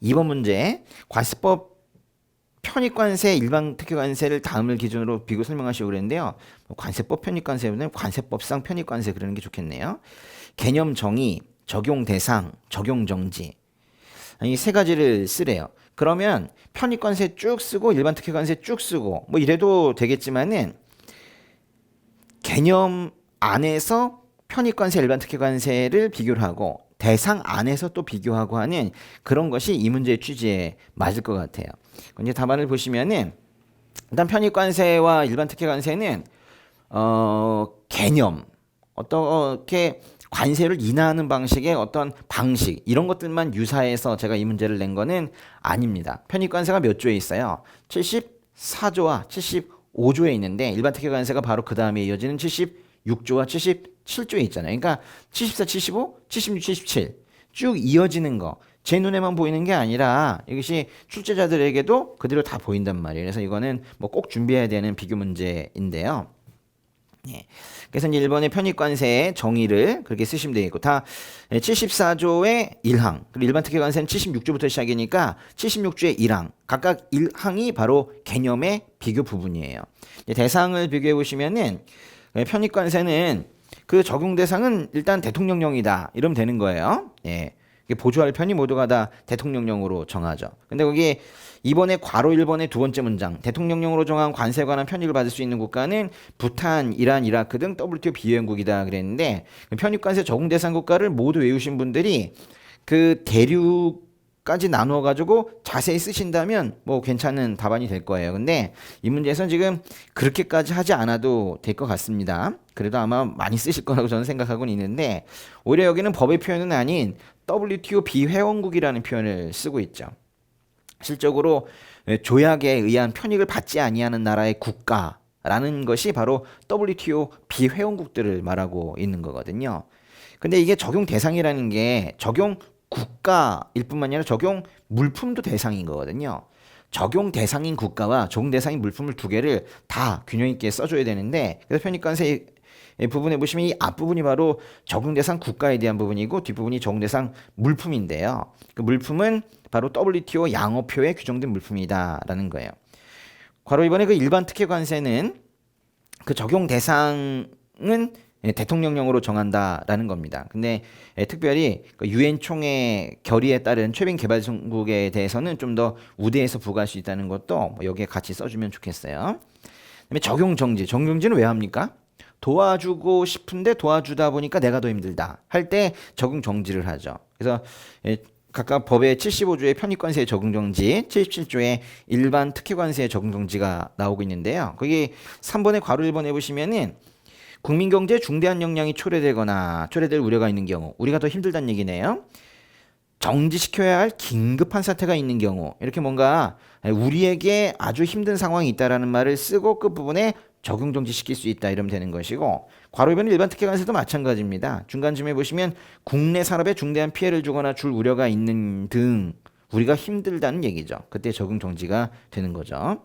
2번 문제, 과세법 편입관세, 일반특혜관세를 다음을 기준으로 비교 설명하시고 그랬는데요. 관세법 편입관세보다는 관세법상 편입관세 그러는 게 좋겠네요. 개념 정의, 적용 대상, 적용 정지. 이 세 가지를 쓰래요. 그러면 편입관세 쭉 쓰고 일반특혜관세 쭉 쓰고 뭐 이래도 되겠지만은 개념 안에서 편입관세, 일반특혜관세를 비교를 하고 대상 안에서 또 비교하고 하는 그런 것이 이 문제의 취지에 맞을 것 같아요. 이제 답안을 보시면은 일단 편입관세와 일반특혜관세는 개념, 어떻게 관세를 인하하는 방식의 어떤 방식 이런 것들만 유사해서 제가 이 문제를 낸 거는 아닙니다. 편입관세가 몇 조에 있어요? 74조와 75조에 있는데 일반특혜관세가 바로 그 다음에 이어지는 76조와 77조에 있잖아요. 그러니까 74, 75, 76, 77 쭉 이어지는 거. 제 눈에만 보이는 게 아니라 이것이 출제자들에게도 그대로 다 보인단 말이에요. 그래서 이거는 뭐 꼭 준비해야 되는 비교 문제인데요. 예. 그래서 이제 1번의 편입관세의 정의를 그렇게 쓰시면 되겠고 다 74조의 1항 그리고 일반특혜관세는 76조부터 시작이니까 76조의 1항 각각 1항이 바로 개념의 비교 부분이에요. 대상을 비교해 보시면은 편입관세는 그 적용 대상은 일단 대통령령이다 이러면 되는 거예요. 예. 보조할 편이 모두가 다 대통령령으로 정하죠. 근데 거기 이번에 괄호 1번의 두 번째 문장 대통령령으로 정한 관세에 관한 편입을 받을 수 있는 국가는 부탄, 이란, 이라크 등 WTO 비회원국이다 그랬는데 편입관세 적용 대상 국가를 모두 외우신 분들이 그 대륙까지 나누어 가지고 자세히 쓰신다면 뭐 괜찮은 답안이 될 거예요. 근데 이 문제에서는 지금 그렇게까지 하지 않아도 될 것 같습니다. 그래도 아마 많이 쓰실 거라고 저는 생각하고는 있는데 오히려 여기는 법의 표현은 아닌 WTO 비회원국이라는 표현을 쓰고 있죠. 실적으로 조약에 의한 편익을 받지 아니하는 나라의 국가라는 것이 바로 WTO 비회원국들을 말하고 있는 거거든요. 근데 이게 적용 대상이라는 게 적용 국가일 뿐만 아니라 적용 물품도 대상인 거거든요. 적용 대상인 국가와 적용 대상인 물품을 두 개를 다 균형 있게 써줘야 되는데 그래서 편입관세 부분에 보시면 이 앞부분이 바로 적용 대상 국가에 대한 부분이고 뒷부분이 적용 대상 물품인데요. 그 물품은 바로 WTO 양어표에 규정된 물품이다라는 거예요. 괄호 이번에 그 일반 특혜관세는 그 적용 대상은 대통령령으로 정한다라는 겁니다. 근데 특별히 유엔 총회 결의에 따른 최빈개발정국에 대해서는 좀 더 우대해서 부과할 수 있다는 것도 여기에 같이 써주면 좋겠어요. 그다음에 적용 정지. 적용 정지는 왜 합니까? 도와주고 싶은데 도와주다 보니까 내가 더 힘들다 할 때 적용 정지를 하죠. 그래서 각각 법의 75조의 편입관세 적용 정지, 77조의 일반 특혜관세 적용 정지가 나오고 있는데요. 거기 3번의 괄호 1번에 보시면은 국민경제에 중대한 영향이 초래되거나 초래될 우려가 있는 경우 우리가 더 힘들다는 얘기네요. 정지시켜야 할 긴급한 사태가 있는 경우 이렇게 뭔가 우리에게 아주 힘든 상황이 있다라는 말을 쓰고 끝부분에 적용 정지시킬 수 있다 이러면 되는 것이고 괄호 2번은 일반 특혜관세도 마찬가지입니다. 중간쯤에 보시면 국내 산업에 중대한 피해를 주거나 줄 우려가 있는 등 우리가 힘들다는 얘기죠. 그때 적용 정지가 되는 거죠.